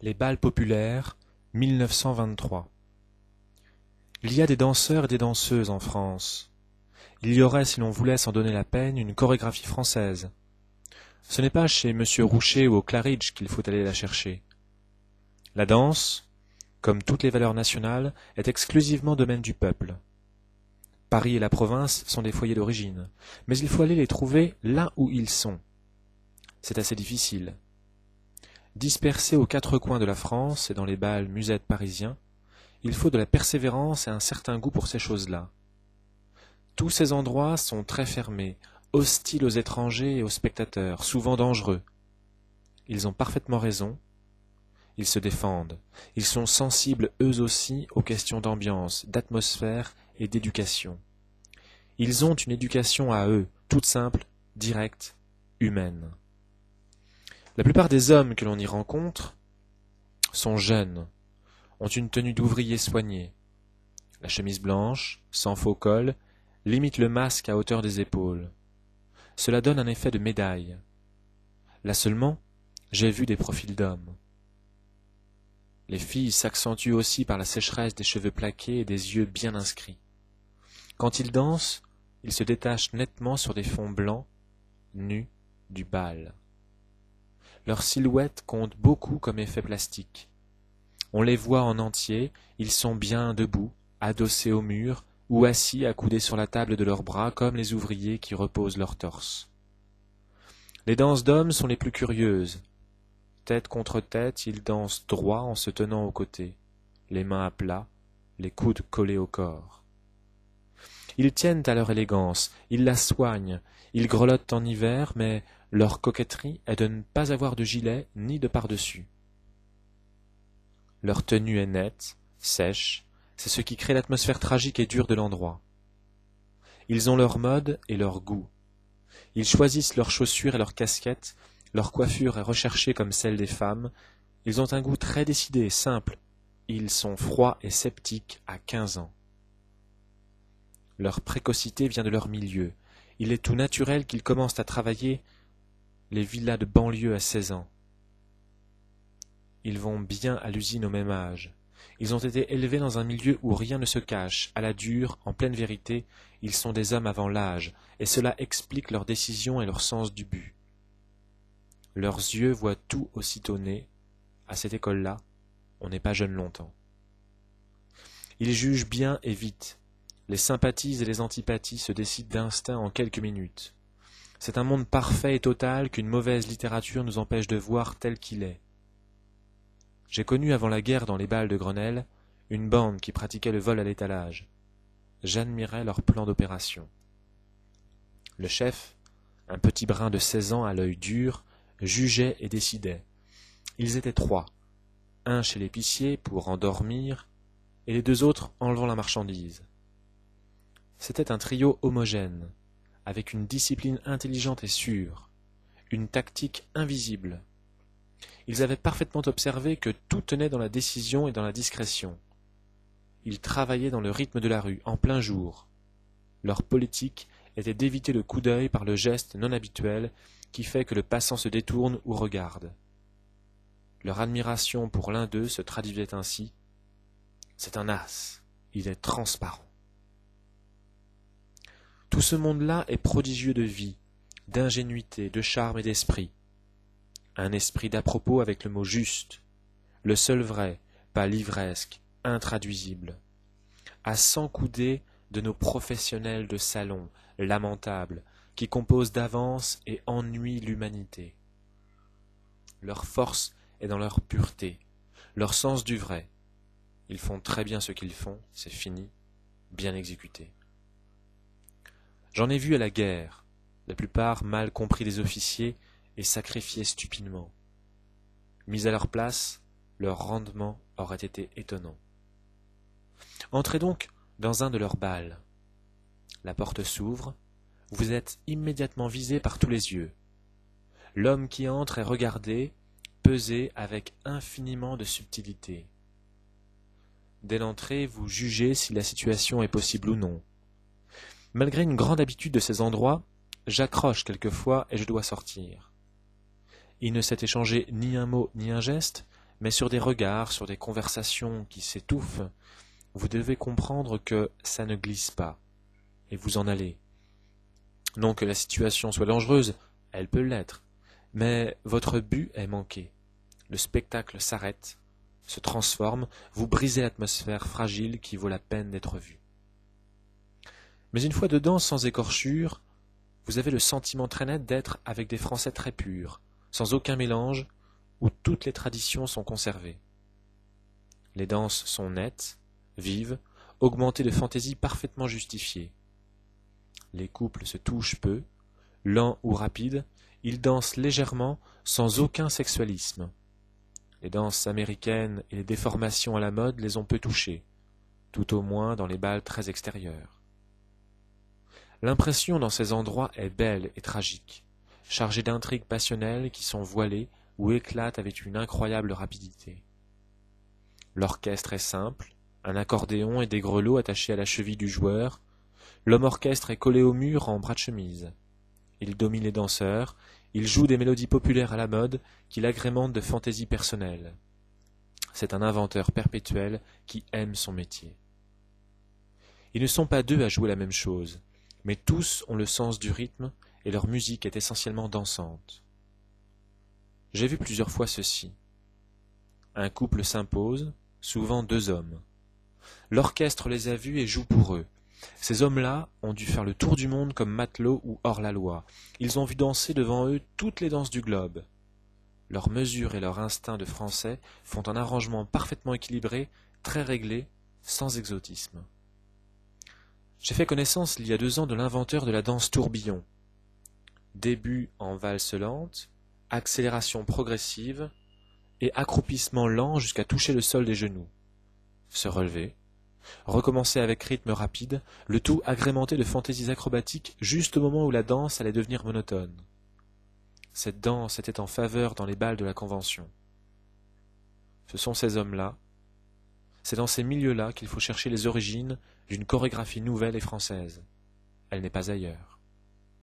Les bals populaires, 1923. Il y a des danseurs et des danseuses en France. Il y aurait, si l'on voulait s'en donner la peine, une chorégraphie française. Ce n'est pas chez M. Roucher ou au Claridge qu'il faut aller la chercher. La danse, comme toutes les valeurs nationales, est exclusivement domaine du peuple. Paris et la province sont des foyers d'origine, mais il faut aller les trouver là où ils sont. C'est assez difficile. Dispersés aux quatre coins de la France et dans les bals musettes parisiens, il faut de la persévérance et un certain goût pour ces choses-là. Tous ces endroits sont très fermés, hostiles aux étrangers et aux spectateurs, souvent dangereux. Ils ont parfaitement raison. Ils se défendent. Ils sont sensibles eux aussi aux questions d'ambiance, d'atmosphère et d'éducation. Ils ont une éducation à eux, toute simple, directe, humaine. La plupart des hommes que l'on y rencontre sont jeunes, ont une tenue d'ouvrier soignée. La chemise blanche, sans faux col, limite le masque à hauteur des épaules. Cela donne un effet de médaille. Là seulement, j'ai vu des profils d'hommes. Les filles s'accentuent aussi par la sécheresse des cheveux plaqués et des yeux bien inscrits. Quand ils dansent, ils se détachent nettement sur des fonds blancs, nus, du bal. Leur silhouette compte beaucoup comme effet plastique. On les voit en entier, ils sont bien debout, adossés au mur, ou assis accoudés sur la table de leurs bras comme les ouvriers qui reposent leur torse. Les danses d'hommes sont les plus curieuses. Tête contre tête, ils dansent droit en se tenant aux côtés, les mains à plat, les coudes collés au corps. Ils tiennent à leur élégance, ils la soignent, ils grelottent en hiver, mais leur coquetterie est de ne pas avoir de gilet ni de pardessus. Leur tenue est nette, sèche, c'est ce qui crée l'atmosphère tragique et dure de l'endroit. Ils ont leur mode et leur goût. Ils choisissent leurs chaussures et leurs casquettes, leur coiffure est recherchée comme celle des femmes. Ils ont un goût très décidé et simple. Ils sont froids et sceptiques à 15 ans. Leur précocité vient de leur milieu. Il est tout naturel qu'ils commencent à travailler les villas de banlieue à 16 ans. Ils vont bien à l'usine au même âge. Ils ont été élevés dans un milieu où rien ne se cache. À la dure, en pleine vérité, ils sont des hommes avant l'âge, et cela explique leurs décisions et leur sens du but. Leurs yeux voient tout aussitôt né. À cette école-là, on n'est pas jeune longtemps. Ils jugent bien et vite. Les sympathies et les antipathies se décident d'instinct en quelques minutes. C'est un monde parfait et total qu'une mauvaise littérature nous empêche de voir tel qu'il est. J'ai connu avant la guerre dans les bals de Grenelle une bande qui pratiquait le vol à l'étalage. J'admirais leur plan d'opération. Le chef, un petit brin de 16 ans à l'œil dur, jugeait et décidait. Ils étaient 3, un chez l'épicier pour endormir, et les 2 autres enlevant la marchandise. C'était un trio homogène, avec une discipline intelligente et sûre, une tactique invisible. Ils avaient parfaitement observé que tout tenait dans la décision et dans la discrétion. Ils travaillaient dans le rythme de la rue, en plein jour. Leur politique était d'éviter le coup d'œil par le geste non habituel qui fait que le passant se détourne ou regarde. Leur admiration pour l'un d'eux se traduisait ainsi. C'est un as, il est transparent. Tout ce monde-là est prodigieux de vie, d'ingénuité, de charme et d'esprit. Un esprit d'à propos avec le mot juste, le seul vrai, pas livresque, intraduisible. À 100 coudées de nos professionnels de salon, lamentables, qui composent d'avance et ennuient l'humanité. Leur force est dans leur pureté, leur sens du vrai. Ils font très bien ce qu'ils font, c'est fini, bien exécuté. J'en ai vu à la guerre, la plupart mal compris des officiers et sacrifiés stupidement. Mis à leur place, leur rendement aurait été étonnant. Entrez donc dans un de leurs bals. La porte s'ouvre, vous êtes immédiatement visé par tous les yeux. L'homme qui entre est regardé, pesé avec infiniment de subtilité. Dès l'entrée, vous jugez si la situation est possible ou non. Malgré une grande habitude de ces endroits, j'accroche quelquefois et je dois sortir. Il ne s'est échangé ni un mot ni un geste, mais sur des regards, sur des conversations qui s'étouffent, vous devez comprendre que ça ne glisse pas, et vous en allez. Non que la situation soit dangereuse, elle peut l'être, mais votre but est manqué. Le spectacle s'arrête, se transforme, vous brisez l'atmosphère fragile qui vaut la peine d'être vue. Mais une fois dedans, sans écorchure, vous avez le sentiment très net d'être avec des Français très purs, sans aucun mélange, où toutes les traditions sont conservées. Les danses sont nettes, vives, augmentées de fantaisies parfaitement justifiées. Les couples se touchent peu, lents ou rapides, ils dansent légèrement, sans aucun sexualisme. Les danses américaines et les déformations à la mode les ont peu touchées, tout au moins dans les bals très extérieurs. L'impression dans ces endroits est belle et tragique, chargée d'intrigues passionnelles qui sont voilées ou éclatent avec une incroyable rapidité. L'orchestre est simple, un accordéon et des grelots attachés à la cheville du joueur. L'homme orchestre est collé au mur en bras de chemise. Il domine les danseurs, il joue des mélodies populaires à la mode qu'il agrémente de fantaisies personnelles. C'est un inventeur perpétuel qui aime son métier. Ils ne sont pas deux à jouer la même chose, mais tous ont le sens du rythme et leur musique est essentiellement dansante. J'ai vu plusieurs fois ceci. Un couple s'impose, souvent deux hommes. L'orchestre les a vus et joue pour eux. Ces hommes-là ont dû faire le tour du monde comme matelots ou hors-la-loi. Ils ont vu danser devant eux toutes les danses du globe. Leur mesure et leur instinct de Français font un arrangement parfaitement équilibré, très réglé, sans exotisme. J'ai fait connaissance il y a 2 ans de l'inventeur de la danse tourbillon. Début en valse lente, accélération progressive et accroupissement lent jusqu'à toucher le sol des genoux. Se relever, recommencer avec rythme rapide, le tout agrémenté de fantaisies acrobatiques juste au moment où la danse allait devenir monotone. Cette danse était en faveur dans les bals de la Convention. Ce sont ces hommes-là, c'est dans ces milieux-là qu'il faut chercher les origines d'une chorégraphie nouvelle et française. Elle n'est pas ailleurs.